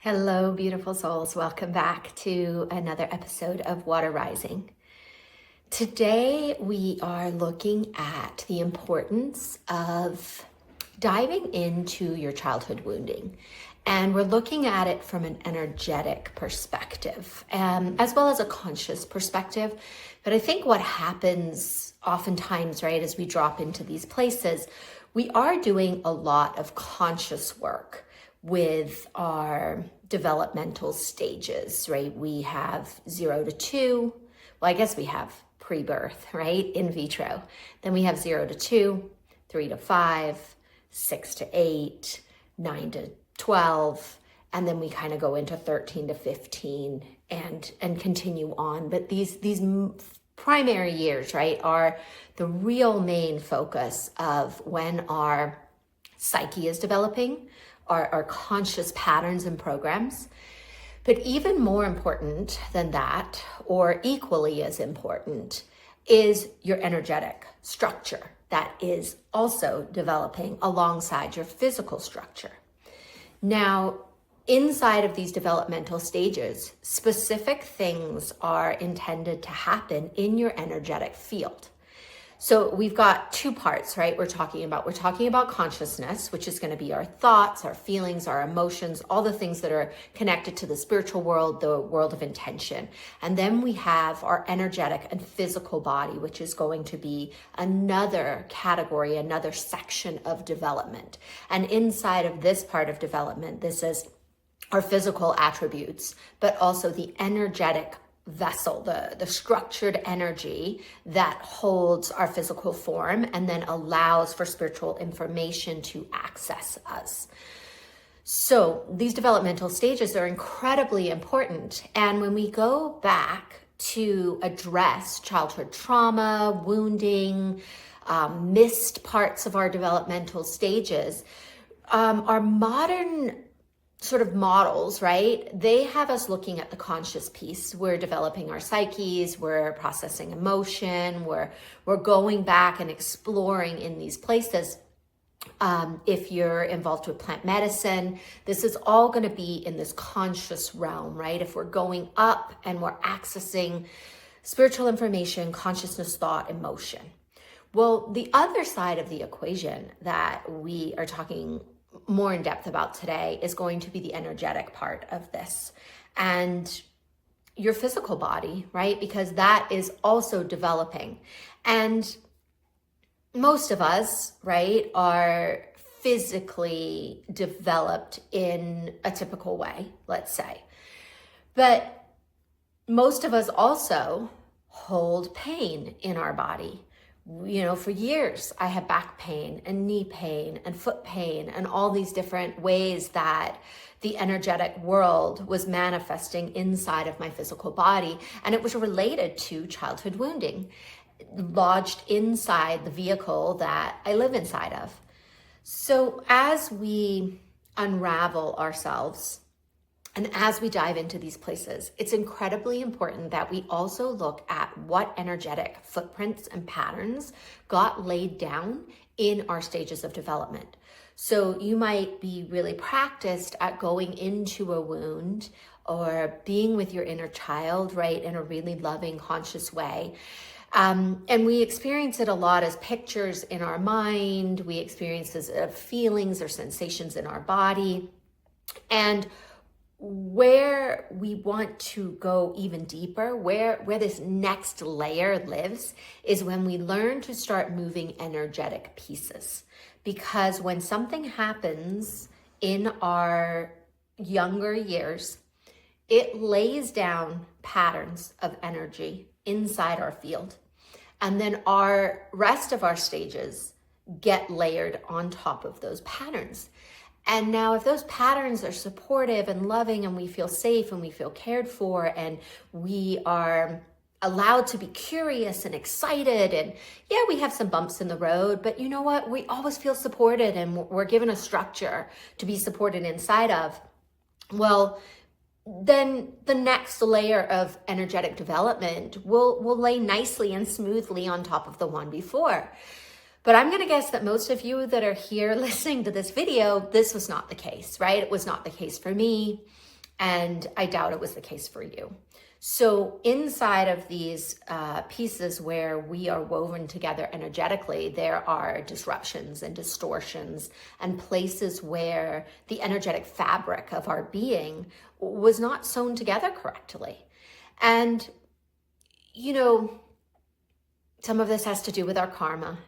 Hello, beautiful souls. Welcome back to another episode of Water Rising. Today, we are looking at the importance of diving into your childhood wounding. And we're looking at it from an energetic perspective, as well as a conscious perspective. But I think what happens oftentimes, right, as we drop into these places, we are doing a lot of conscious work with our developmental stages, right? We have 0 to 2. Well, I guess we have pre-birth, right? In vitro. Then we have 0 to 2, 3 to 5, 6 to 8, 9 to 12, and then we kind of go into 13 to 15 and continue on. But these primary years, right, are the real main focus of when our psyche is developing, our conscious patterns and programs. But even more important than that, or equally as important, is your energetic structure that is also developing alongside your physical structure. Now, inside of these developmental stages, specific things are intended to happen in your energetic field. So we've got two parts, right? We're talking about consciousness, which is going to be our thoughts, our feelings, our emotions, all the things that are connected to the spiritual world, the world of intention. And then we have our energetic and physical body, which is going to be another category, another section of development. And inside of this part of development, this is our physical attributes, but also the energetic vessel, the structured energy that holds our physical form and then allows for spiritual information to access us. So these developmental stages are incredibly important. And when we go back to address childhood trauma, wounding, missed parts of our developmental stages, our modern sort of models, right? They have us looking at the conscious piece. We're developing our psyches, we're processing emotion, we're going back and exploring in these places. If you're involved with plant medicine, this is all going to be in this conscious realm, right? If we're going up and we're accessing spiritual information, consciousness, thought, emotion. Well, the other side of the equation that we are talking more in depth about today is going to be the energetic part of this and your physical body, right? Because that is also developing. And most of us, right, are physically developed in a typical way, let's say. But most of us also hold pain in our body. You know, for years, I had back pain and knee pain and foot pain and all these different ways that the energetic world was manifesting inside of my physical body. And it was related to childhood wounding, lodged inside the vehicle that I live inside of. So as we unravel ourselves, and as we dive into these places, it's incredibly important that we also look at what energetic footprints and patterns got laid down in our stages of development. So you might be really practiced at going into a wound or being with your inner child, right, in a really loving, conscious way. And we experience it a lot as pictures in our mind. We experience it as feelings or sensations in our body. And where we want to go even deeper, where this next layer lives, is when we learn to start moving energetic pieces. Because when something happens in our younger years, it lays down patterns of energy inside our field. And then our rest of our stages get layered on top of those patterns. And now if those patterns are supportive and loving and we feel safe and we feel cared for and we are allowed to be curious and excited, and yeah, we have some bumps in the road, but you know what? We always feel supported and we're given a structure to be supported inside of. Well, then the next layer of energetic development will lay nicely and smoothly on top of the one before. But I'm going to guess that most of you that are here listening to this video, this was not the case, right? It was not the case for me. And I doubt it was the case for you. So inside of these pieces where we are woven together energetically, there are disruptions and distortions and places where the energetic fabric of our being was not sewn together correctly. And, you know, some of this has to do with our karma.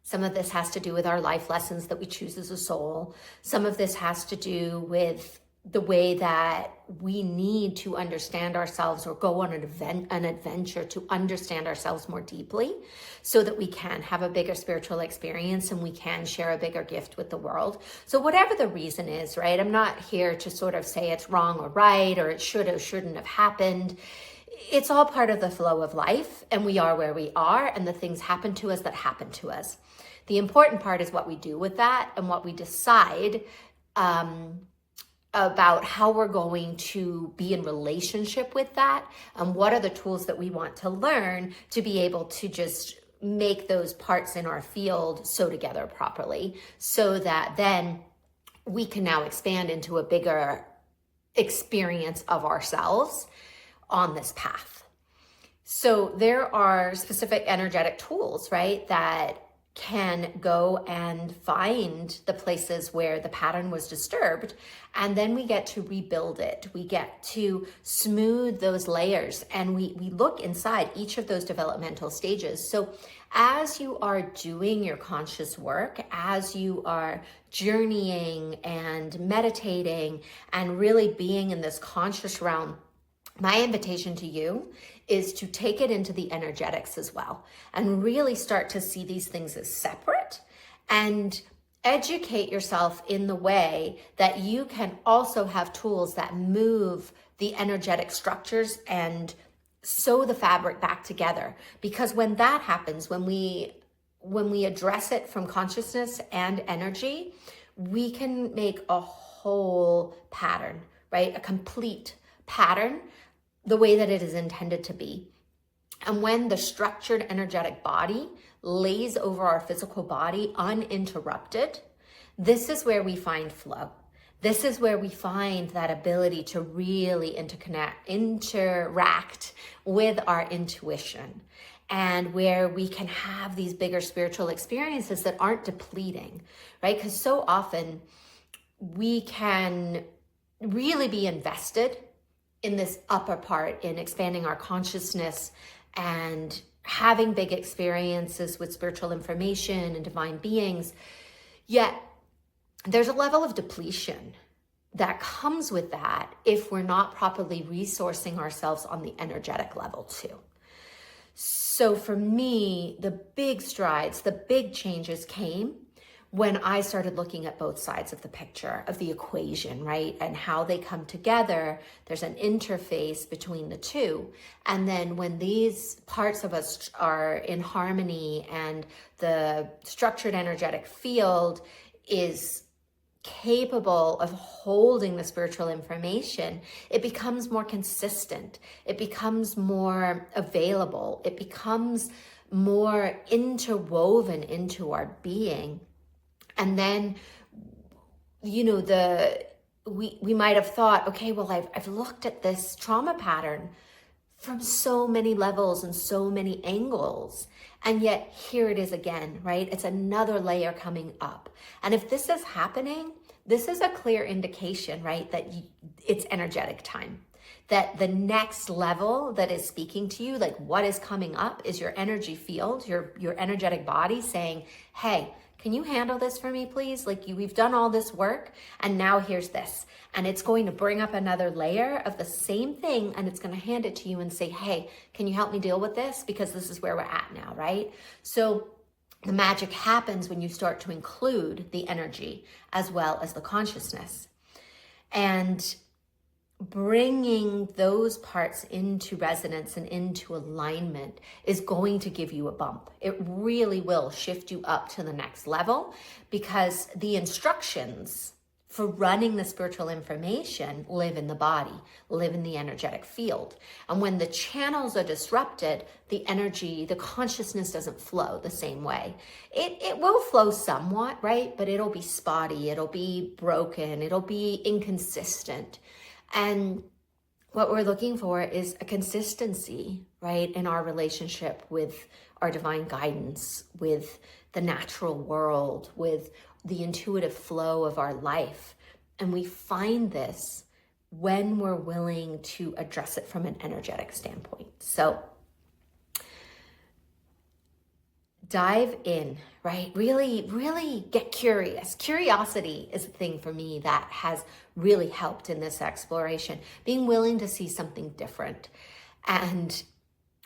Some of this has to do with our life lessons that we choose as a soul. Some of this has to do with the way that we need to understand ourselves or go on an adventure to understand ourselves more deeply so that we can have a bigger spiritual experience and we can share a bigger gift with the world. So whatever the reason is, right? I'm not here to sort of say it's wrong or right, or it should or shouldn't have happened. It's all part of the flow of life, and we are where we are, and the things happen to us that happen to us. The important part is what we do with that and what we decide about how we're going to be in relationship with that, and what are the tools that we want to learn to be able to just make those parts in our field sew together properly, so that then we can now expand into a bigger experience of ourselves on this path. So there are specific energetic tools, right, that can go and find the places where the pattern was disturbed, and then we get to rebuild it. We get to smooth those layers, and we look inside each of those developmental stages. So as you are doing your conscious work, as you are journeying and meditating and really being in this conscious realm, my invitation to you is to take it into the energetics as well and really start to see these things as separate and educate yourself in the way that you can also have tools that move the energetic structures and sew the fabric back together. Because when that happens, when we address it from consciousness and energy, we can make a whole pattern, right? A complete pattern, the way that it is intended to be. And when the structured energetic body lays over our physical body uninterrupted, this is where we find flow. This is where we find that ability to really interact with our intuition, and where we can have these bigger spiritual experiences that aren't depleting, right? Because so often we can really be invested in this upper part, in expanding our consciousness and having big experiences with spiritual information and divine beings. Yet there's a level of depletion that comes with that if we're not properly resourcing ourselves on the energetic level too. So for me, the big strides, the big changes came when I started looking at both sides of the picture, of the equation, right? And how they come together. There's an interface between the two. And then when these parts of us are in harmony and the structured energetic field is capable of holding the spiritual information, it becomes more consistent. It becomes more available. It becomes more interwoven into our being. And then, you know, we might have thought, okay, well, I've looked at this trauma pattern from so many levels and so many angles, and yet here it is again, right? It's another layer coming up. And if this is happening, this is a clear indication, right, that it's energetic time. That the next level that is speaking to you, like what is coming up, is your energy field, your energetic body saying, hey, can you handle this for me, please? Like we've done all this work, and now here's this. And it's going to bring up another layer of the same thing, and it's going to hand it to you and say, hey, can you help me deal with this? Because this is where we're at now, right? So the magic happens when you start to include the energy as well as the consciousness. And bringing those parts into resonance and into alignment is going to give you a bump. It really will shift you up to the next level, because the instructions for running the spiritual information live in the body, live in the energetic field. And when the channels are disrupted, the energy, the consciousness doesn't flow the same way. It will flow somewhat, right? But it'll be spotty, it'll be broken, it'll be inconsistent. And what we're looking for is a consistency, right, in our relationship with our divine guidance, with the natural world, with the intuitive flow of our life. And we find this when we're willing to address it from an energetic standpoint. So dive in, right? Really get curious. Curiosity is a thing for me that has really helped in this exploration. Being willing to see something different and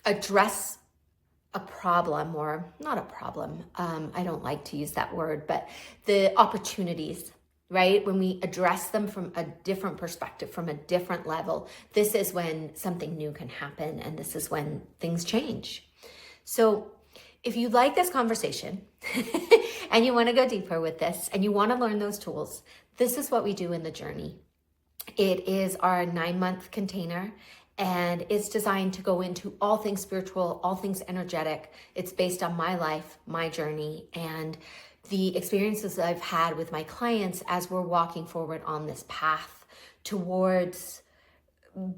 address a problem, or not a problem. I don't like to use that word, but the opportunities, right? When we address them from a different perspective, from a different level, this is when something new can happen, and this is when things change. So if you like this conversation and you want to go deeper with this and you want to learn those tools, this is what we do in the journey. It is our 9-month container, and it's designed to go into all things spiritual, all things energetic. It's based on my life, my journey, and the experiences I've had with my clients as we're walking forward on this path towards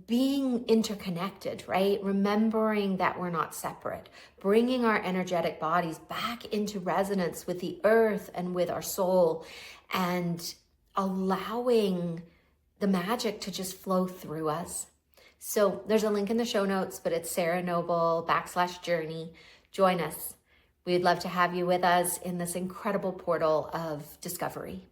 being interconnected, right? Remembering that we're not separate, bringing our energetic bodies back into resonance with the earth and with our soul, and allowing the magic to just flow through us. So there's a link in the show notes, but it's sarahnoble.com/journey. Join us. We'd love to have you with us in this incredible portal of discovery.